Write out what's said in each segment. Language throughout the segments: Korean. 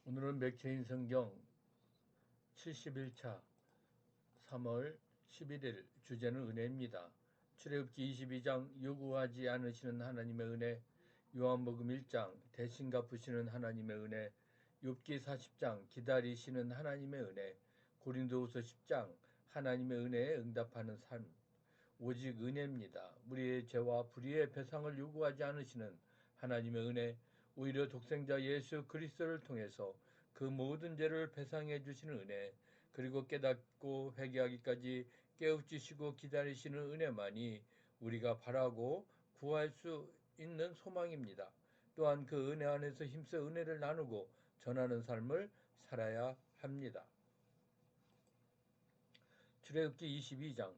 오늘은 맥체인 성경 71차 3월 11일 주제는 은혜입니다. 출애굽기 22장 요구하지 않으시는 하나님의 은혜, 요한복음 1장 대신 갚으시는 하나님의 은혜, 욥기 40장 기다리시는 하나님의 은혜, 고린도후서 10장 하나님의 은혜에 응답하는 삶. 오직 은혜입니다. 우리의 죄와 불의의 배상을 요구하지 않으시는 하나님의 은혜, 오히려 독생자 예수 그리스도를 통해서 그 모든 죄를 배상해 주시는 은혜, 그리고 깨닫고 회개하기까지 깨우치시고 기다리시는 은혜만이 우리가 바라고 구할 수 있는 소망입니다. 또한 그 은혜 안에서 힘써 은혜를 나누고 전하는 삶을 살아야 합니다. 출애굽기 22장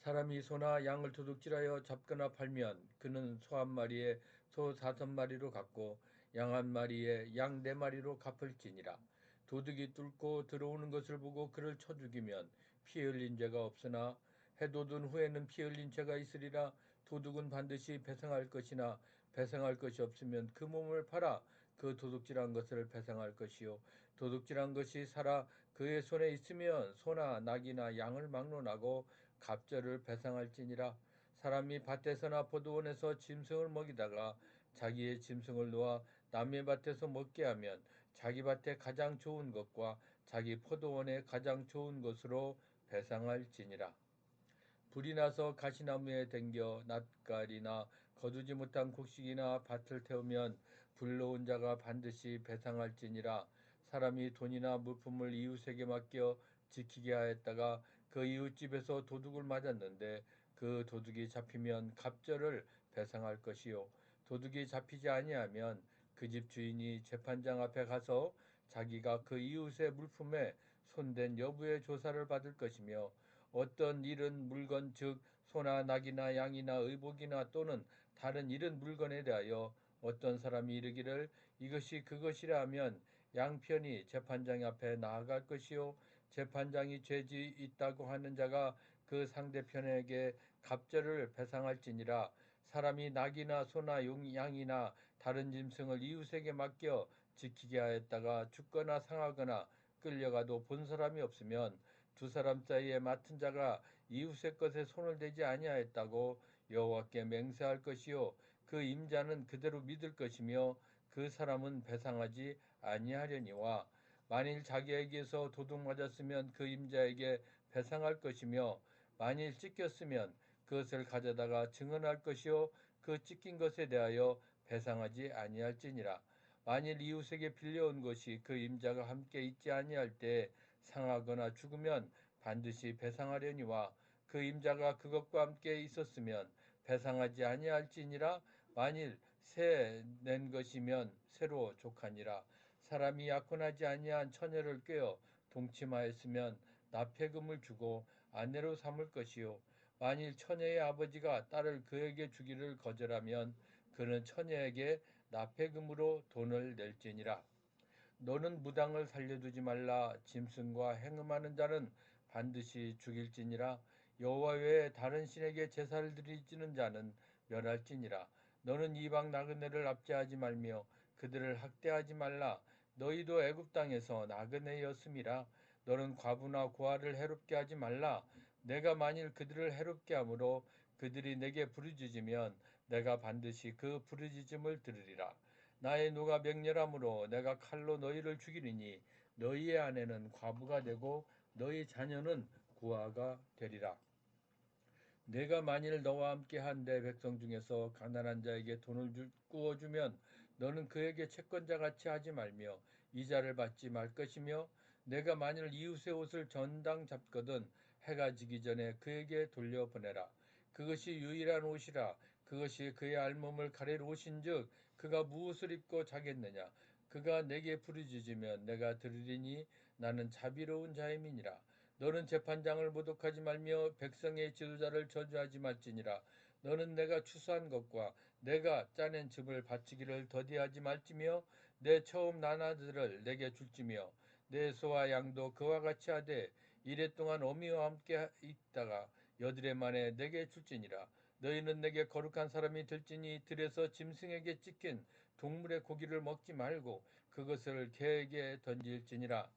사람이 소나 양을 도둑질하여 잡거나 팔면 그는 소 한 마리에 소 5마리로 갚고 양 한 마리에 양 4마리로 갚을지니라. 도둑이 뚫고 들어오는 것을 보고 그를 쳐 죽이면 피 흘린 죄가 없으나 해돋은 후에는 피 흘린 죄가 있으리라. 도둑은 반드시 배상할 것이나 배상할 것이 없으면 그 몸을 팔아 그 도둑질한 것을 배상할 것이요, 도둑질한 것이 살아 그의 손에 있으면 소나 낙이나 양을 막론하고 갑절을 배상할지니라. 사람이 밭에서나 포도원에서 짐승을 먹이다가 자기의 짐승을 놓아 남의 밭에서 먹게 하면 자기 밭에 가장 좋은 것과 자기 포도원에 가장 좋은 것으로 배상할지니라. 불이 나서 가시나무에 댕겨 낫갈이나 거두지 못한 곡식이나 밭을 태우면 불러온 자가 반드시 배상할지니라. 사람이 돈이나 물품을 이웃에게 맡겨 지키게 하였다가 그 이웃집에서 도둑을 맞았는데 그 도둑이 잡히면 갑절을 배상할 것이요, 도둑이 잡히지 아니하면 그 집 주인이 재판장 앞에 가서 자기가 그 이웃의 물품에 손댄 여부의 조사를 받을 것이며, 어떤 잃은 물건 즉 소나 낙이나 양이나 의복이나 또는 다른 잃은 물건에 대하여 어떤 사람이 이르기를 이것이 그것이라 하면 양편이 재판장 앞에 나아갈 것이요, 재판장이 죄지 있다고 하는 자가 그 상대편에게 갑절을 배상할지니라. 사람이 낙이나 소나 양이나 다른 짐승을 이웃에게 맡겨 지키게 하였다가 죽거나 상하거나 끌려가도 본 사람이 없으면 두 사람 사이에 맡은 자가 이웃의 것에 손을 대지 아니하였다고 여호와께 맹세할 것이요, 그 임자는 그대로 믿을 것이며 그 사람은 배상하지 아니하려니와, 만일 자기에게서 도둑 맞았으면 그 임자에게 배상할 것이며 만일 찢겼으면 그것을 가져다가 증언할 것이요, 그 찢긴 것에 대하여 배상하지 아니할지니라. 만일 이웃에게 빌려온 것이 그 임자가 함께 있지 아니할 때 상하거나 죽으면 반드시 배상하려니와, 그 임자가 그것과 함께 있었으면 배상하지 아니할지니라. 만일 새 낸 것이면 새로 족하니라. 사람이 약혼하지 아니한 처녀를 꿰어 동침하였으면 납폐금을 주고 아내로 삼을 것이요, 만일 처녀의 아버지가 딸을 그에게 주기를 거절하면 그는 처녀에게 납폐금으로 돈을 낼지니라. 너는 무당을 살려두지 말라. 짐승과 행음하는 자는 반드시 죽일지니라. 여호와 외에 다른 신에게 제사를 드리지는 자는 멸할지니라. 너는 이방 나그네를 압제하지 말며 그들을 학대하지 말라. 너희도 애굽 땅에서 나그네였음이라. 너는 과부나 고아를 해롭게 하지 말라. 내가 만일 그들을 해롭게 함으로 그들이 내게 부르짖으면 내가 반드시 그 부르짖음을 들으리라. 나의 노가 맹렬함으로 내가 칼로 너희를 죽이리니 너희의 아내는 과부가 되고 너희 자녀는 고아가 되리라. 내가 만일 너와 함께 한 내 백성 중에서 가난한 자에게 돈을 구워주면 너는 그에게 채권자 같이 하지 말며 이자를 받지 말 것이며, 내가 만일 이웃의 옷을 전당 잡거든 해가 지기 전에 그에게 돌려보내라. 그것이 유일한 옷이라. 그것이 그의 알몸을 가릴 옷인즉 그가 무엇을 입고 자겠느냐. 그가 내게 부르짖으면 내가 들으리니 나는 자비로운 자임이니라. 너는 재판장을 모독하지 말며 백성의 지도자를 저주하지 말지니라. 너는 내가 추수한 것과 내가 짜낸 즙을 바치기를 더디하지 말지며 내 처음 난 아들을 내게 줄지며 내 소와 양도 그와 같이 하되 이래 동안 어미와 함께 있다가 여드레 만에 내게 줄지니라. 너희는 내게 거룩한 사람이 될지니 들에서 짐승에게 찢긴 동물의 고기를 먹지 말고 그것을 개에게 던질지니라.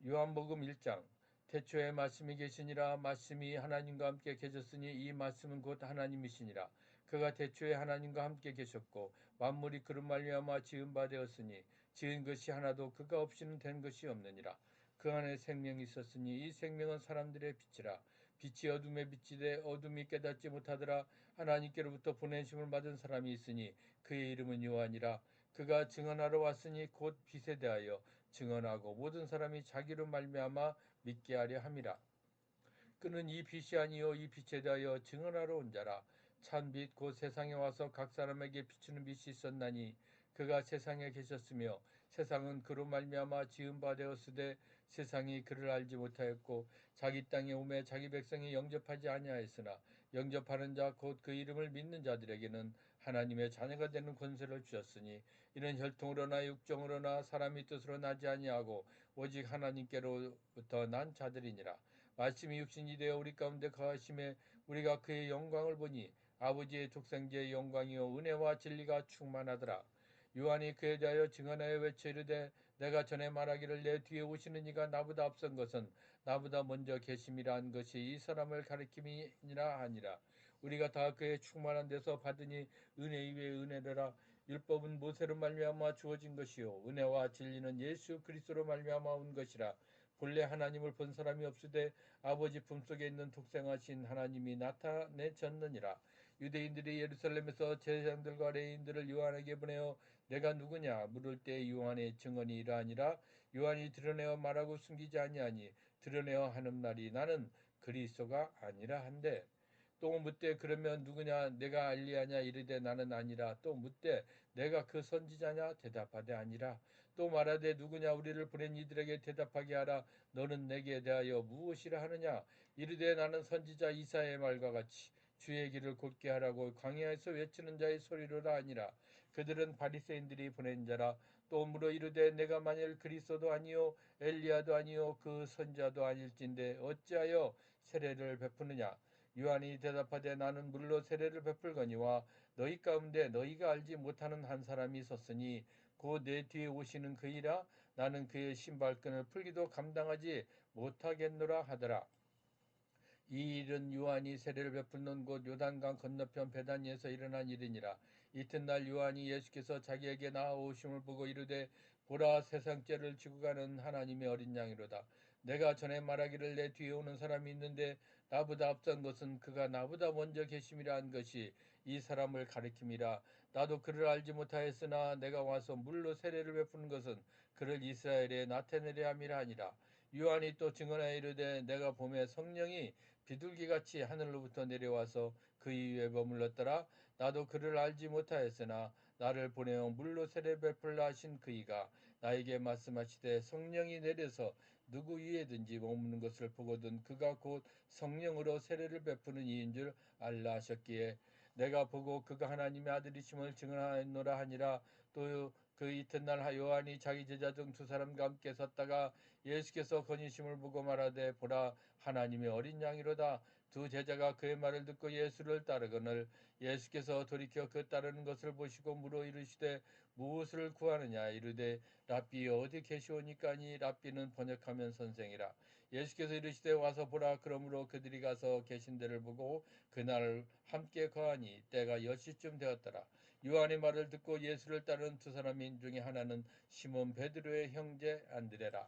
요한복음 1장. 태초에 말씀이 계시니라. 말씀이 하나님과 함께 계셨으니 이 말씀은 곧 하나님이시니라. 그가 태초에 하나님과 함께 계셨고 만물이 그로 말미암아 지은 바 되었으니 지은 것이 하나도 그가 없이는 된 것이 없느니라. 그 안에 생명이 있었으니 이 생명은 사람들의 빛이라. 빛이 어둠에 비치되 어둠이 깨닫지 못하더라. 하나님께로부터 보내심을 받은 사람이 있으니 그의 이름은 요한이라. 그가 증언하러 왔으니 곧 빛에 대하여 증언하고 모든 사람이 자기로 말미암아 믿게 하려 함이라. 그는 이 빛이 아니요 이 빛에 대하여 증언하러 온 자라. 찬빛 곧 세상에 와서 각 사람에게 비추는 빛이 있었나니 그가 세상에 계셨으며 세상은 그로 말미암아 지은 바 되었으되 세상이 그를 알지 못하였고 자기 땅에 오매 자기 백성이 영접하지 아니하였으나 영접하는 자 곧 그 이름을 믿는 자들에게는 하나님의 자녀가 되는 권세를 주셨으니 이는 혈통으로나 육정으로나 사람의 뜻으로 나지 아니하고 오직 하나님께로부터 난 자들이니라. 말씀이 육신이 되어 우리 가운데 거하심에 우리가 그의 영광을 보니 아버지의 독생자의 영광이요 은혜와 진리가 충만하더라. 요한이 그에 대하여 증언하여 외쳐 이르되 내가 전에 말하기를 내 뒤에 오시는 이가 나보다 앞선 것은 나보다 먼저 계심이라 한 것이 이 사람을 가리킴이니라 하니라. 우리가 다 그의 충만한 데서 받으니 은혜 위에 은혜라. 율법은 모세로 말미암아 주어진 것이요 은혜와 진리는 예수 그리스도로 말미암아 온 것이라. 본래 하나님을 본 사람이 없으되 아버지 품속에 있는 독생하신 하나님이 나타내셨느니라. 유대인들이 예루살렘에서 제사장들과 레위인들을 요한에게 보내어 내가 누구냐 물을 때 요한의 증언이 이러하니라. 요한이 드러내어 말하고 숨기지 아니하니 드러내어 하는 말이 나는 그리스도가 아니라 한데 또 묻되 그러면 누구냐 내가 알리하냐 이르되 나는 아니라 또 묻되 내가 그 선지자냐 대답하되 아니라 또 말하되 누구냐 우리를 보낸 이들에게 대답하게 하라 너는 내게 대하여 무엇이라 하느냐 이르되 나는 선지자 이사야의 말과 같이 주의 길을 곧게 하라고 광야에서 외치는 자의 소리로라 아니라 그들은 바리새인들이 보낸 자라 또 물어 이르되 내가 만일 그리스도도 아니요 엘리야도 아니요 그 선지자도 아닐진데 어찌하여 세례를 베푸느냐 요한이 대답하되 나는 물로 세례를 베풀거니와 너희 가운데 너희가 알지 못하는 한 사람이 있었으니 곧 내 뒤에 오시는 그이라 나는 그의 신발끈을 풀기도 감당하지 못하겠노라 하더라. 이 일은 요한이 세례를 베풀는 곳 요단강 건너편 베다니에서 일어난 일이니라. 이튿날 요한이 예수께서 자기에게 나아오심을 보고 이르되 보라 세상 죄를 지고 가는 하나님의 어린 양이로다. 내가 전에 말하기를 내 뒤에 오는 사람이 있는데 나보다 앞선 것은 그가 나보다 먼저 계심이라 한 것이 이 사람을 가리킴이라. 나도 그를 알지 못하였으나 내가 와서 물로 세례를 베푸는 것은 그를 이스라엘에 나타내려 함이라 하니라. 요한이 또 증언하여 이르되 내가 봄에 성령이 비둘기같이 하늘로부터 내려와서 그 위에 머물렀더라. 나도 그를 알지 못하였으나 나를 보내어 물로 세례 베풀라 하신 그이가 나에게 말씀하시되 성령이 내려서 누구 위에든지 머무는 것을 보거든 그가 곧 성령으로 세례를 베푸는 이인 줄 알라 하셨기에 내가 보고 그가 하나님의 아들이심을 증언하였노라 하니라. 또 그 이튿날 요한이 자기 제자 중 두 사람과 함께 섰다가 예수께서 건의심을 보고 말하되 보라 하나님의 어린 양이로다. 두 제자가 그의 말을 듣고 예수를 따르거늘 예수께서 돌이켜 그 따르는 것을 보시고 물어 이르시되 무엇을 구하느냐 이르되 랍비 어디 계시오니까니 랍비는 번역하면 선생이라. 예수께서 이르시되 와서 보라. 그러므로 그들이 가서 계신 데를 보고 그날 함께 거하니 때가 10시쯤 되었더라. 요한의 말을 듣고 예수를 따르는 두 사람 중에 하나는 시몬 베드로의 형제 안드레라.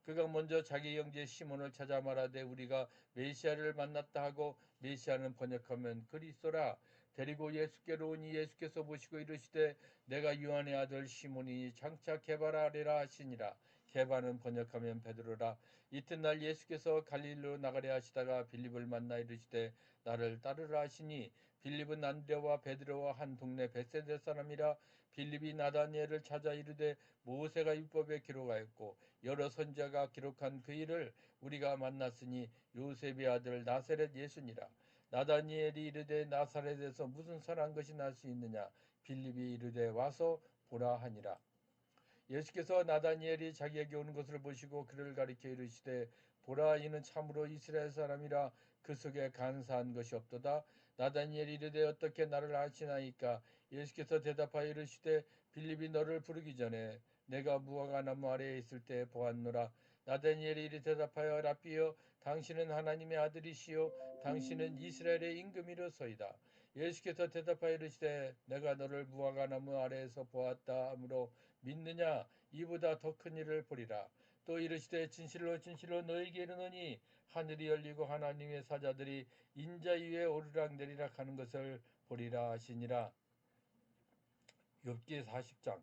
그가 먼저 자기 형제 시몬을 찾아 말하되 우리가 메시아를 만났다 하고 메시아는 번역하면 그리스도라. 데리고 예수께로 오니 예수께서 보시고 이르시되 내가 요한의 아들 시몬이니 장차 게바라 하리라 하시니라. 게바는 번역하면 베드로라. 이튿날 예수께서 갈릴리로 나가려 하시다가 빌립을 만나 이르시되 나를 따르라 하시니 빌립은 안드레와 베드로와 한 동네 벳세다 사람이라. 빌립이 나다니엘을 찾아 이르되 모세가 율법에 기록하였고 여러 선지자가 기록한 그 일을 우리가 만났으니 요셉의 아들 나사렛 예수니라. 나다니엘이 이르되 나사렛에서 무슨 선한 것이 날 수 있느냐. 빌립이 이르되 와서 보라 하니라. 예수께서 나다니엘이 자기에게 오는 것을 보시고 그를 가리켜 이르시되 보라 이는 참으로 이스라엘 사람이라. 그 속에 간사한 것이 없도다. 나다니엘이 이르되 어떻게 나를 아시나이까? 예수께서 대답하여 이르시되 빌립이 너를 부르기 전에 내가 무화과 나무 아래에 있을 때 보았노라. 나다니엘이 이르 대답하여 라삐여 당신은 하나님의 아들이시요 당신은 이스라엘의 임금이로소이다. 예수께서 대답하여 이르시되 내가 너를 무화과 나무 아래에서 보았다 하므로 믿느냐? 이보다 더 큰 일을 보리라. 또 이르시되 진실로 진실로 너희에게 이르노니 하늘이 열리고 하나님의 사자들이 인자 위에 오르락내리락 하는 것을 보리라 하시니라. 욥기 40장.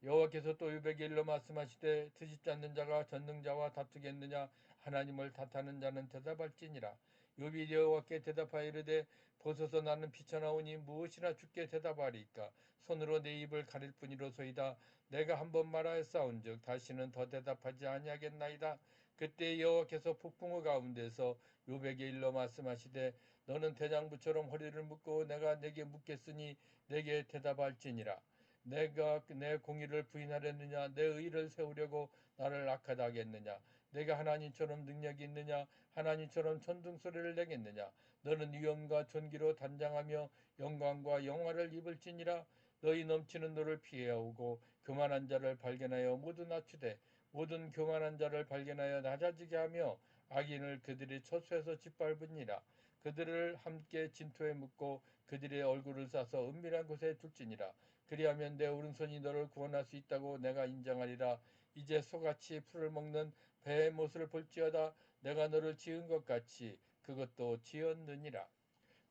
여호와께서 또 욥에게 일러 말씀하시되 트집지 않는 자가 전능자와 다투겠느냐? 하나님을 탓하는 자는 대답할지니라. 욥이 여호와께 대답하여 이르되 보소서 나는 비쳐나오니 무엇이나 주께 대답하리이까? 손으로 내 입을 가릴 뿐이로소이다. 내가 한 번 말하였사온즉 다시는 더 대답하지 아니하겠나이다. 그때 여호와께서 폭풍의 가운데서 욥에게 일러 말씀하시되 너는 대장부처럼 허리를 묶고 내가 내게 묻겠으니 내게 대답할지니라. 내가 내 공의를 부인하려느냐? 내 의를 세우려고 나를 악하다 하겠느냐? 내가 하나님처럼 능력이 있느냐? 하나님처럼 천둥소리를 내겠느냐? 너는 위엄과 존귀로 단장하며 영광과 영화를 입을지니라. 너희 넘치는 너를 피해오고 교만한 자를 발견하여 모두 낮추되 모든 교만한 자를 발견하여 낮아지게 하며 악인을 그들이 처수에서 짓밟으니라. 그들을 함께 진토에 묻고 그들의 얼굴을 싸서 은밀한 곳에 둘지니라. 그리하면 내 오른손이 너를 구원할 수 있다고 내가 인정하리라. 이제 소같이 풀을 먹는 배의 못을 볼지어다. 내가 너를 지은 것 같이 그것도 지었느니라.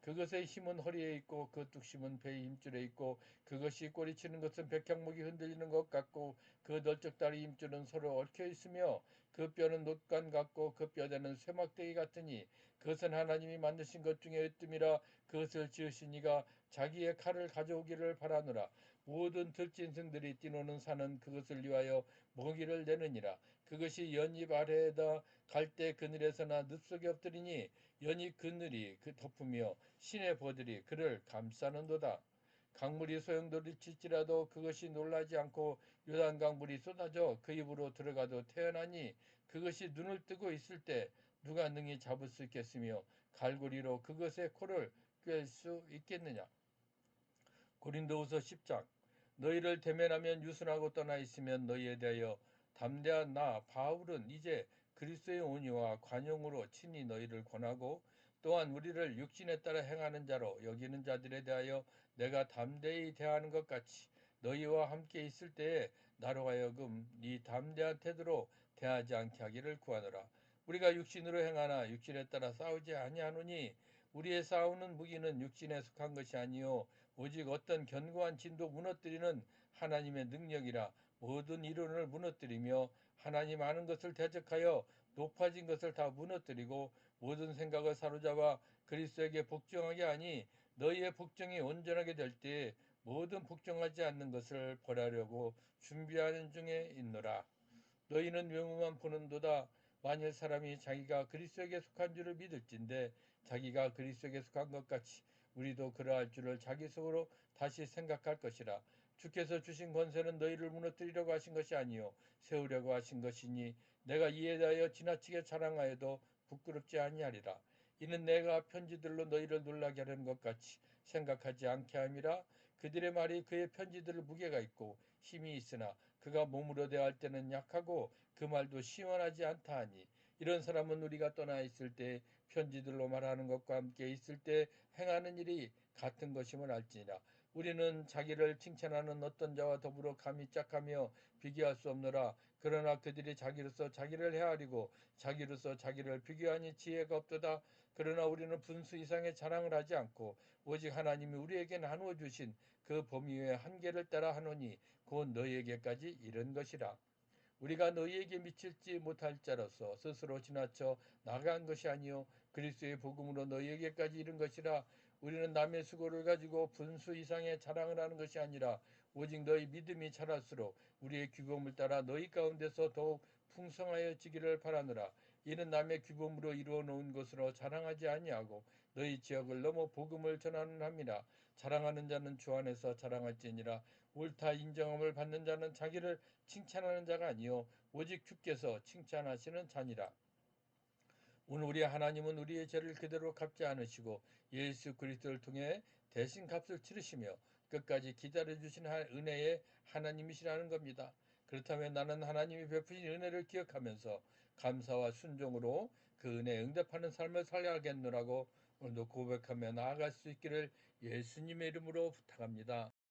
그것의 힘은 허리에 있고 그 뚝심은 배의 힘줄에 있고 그것이 꼬리치는 것은 백향목이 흔들리는 것 같고 그 널쩍다리 힘줄은 서로 얽혀 있으며 그 뼈는 놋간 같고 그 뼈대는 쇠막대기 같으니 그것은 하나님이 만드신 것 중에 으뜸이라. 그것을 지으신 이가 자기의 칼을 가져오기를 바라노라. 모든 들짐승들이 뛰노는 산은 그것을 위하여 먹이를 내느니라. 그것이 연잎 아래에다 갈대 그늘에서나 늪속에 엎드리니 연잎 그늘이 그 덮으며 신의 버들이 그를 감싸는도다. 강물이 소용돌이칠지라도 그것이 놀라지 않고 요단강 물이 쏟아져 그 입으로 들어가도 태어나니 그것이 눈을 뜨고 있을 때 누가 능히 잡을 수 있겠으며 갈고리로 그것의 코를 꿰 수 있겠느냐. 고린도후서 10장. 너희를 대면하면 유순하고 떠나 있으면 너희에 대하여 담대한 나 바울은 이제 그리스도의 온유와 관용으로 친히 너희를 권하고 또한 우리를 육신에 따라 행하는 자로 여기는 자들에 대하여 내가 담대히 대하는 것 같이 너희와 함께 있을 때에 나로 하여금 네 담대한 태도로 대하지 않게 하기를 구하노라. 우리가 육신으로 행하나 육신에 따라 싸우지 아니하노니 우리의 싸우는 무기는 육신에 속한 것이 아니요 오직 어떤 견고한 진도 무너뜨리는 하나님의 능력이라. 모든 이론을 무너뜨리며 하나님 아는 것을 대적하여 높아진 것을 다 무너뜨리고 모든 생각을 사로잡아 그리스도에게 복종하게 하니 너희의 복종이 온전하게 될 때에 모든 복종하지 않는 것을 벌하려고 준비하는 중에 있노라. 너희는 외모만 보는도다. 만일 사람이 자기가 그리스도에게 속한 줄을 믿을진데 자기가 그리스도에게 속한 것 같이 우리도 그러할 줄을 자기 속으로 다시 생각할 것이라. 주께서 주신 권세는 너희를 무너뜨리려고 하신 것이 아니요 세우려고 하신 것이니 내가 이에 대하여 지나치게 자랑하여도 부끄럽지 아니하리라. 이는 내가 편지들로 너희를 놀라게 하려는 것 같이 생각하지 않게 함이라. 그들의 말이 그의 편지들을 무게가 있고 힘이 있으나 그가 몸으로 대할 때는 약하고 그 말도 시원하지 않다 하니 이런 사람은 우리가 떠나 있을 때 편지들로 말하는 것과 함께 있을 때 행하는 일이 같은 것임을 알지니라. 우리는 자기를 칭찬하는 어떤 자와 더불어 감히 짝하며 비교할 수 없노라. 그러나 그들이 자기로서 자기를 헤아리고 자기로서 자기를 비교하니 지혜가 없도다. 그러나 우리는 분수 이상의 자랑을 하지 않고 오직 하나님이 우리에게 나누어 주신 그 범위의 한계를 따라 하노니 곧 너희에게까지 이른 것이라. 우리가 너희에게 미칠지 못할 자로서 스스로 지나쳐 나간 것이 아니요 그리스도의 복음으로 너희에게까지 이른 것이라. 우리는 남의 수고를 가지고 분수 이상의 자랑을 하는 것이 아니라 오직 너희 믿음이 자랄수록 우리의 규범을 따라 너희 가운데서 더욱 풍성하여지기를 바라노라. 이는 남의 규범으로 이루어 놓은 것으로 자랑하지 아니하고 너희 지역을 넘어 복음을 전하는 함이라. 자랑하는 자는 주 안에서 자랑할지니라. 옳다 인정함을 받는 자는 자기를 칭찬하는 자가 아니요 오직 주께서 칭찬하시는 자니라. 오늘 우리 하나님은 우리의 죄를 그대로 갚지 않으시고 예수 그리스도를 통해 대신 값을 치르시며 끝까지 기다려주신 은혜의 하나님이시라는 겁니다. 그렇다면 나는 하나님이 베푸신 은혜를 기억하면서 감사와 순종으로 그 은혜에 응답하는 삶을 살아야겠노라고 오늘도 고백하며 나아갈 수 있기를 예수님의 이름으로 부탁합니다.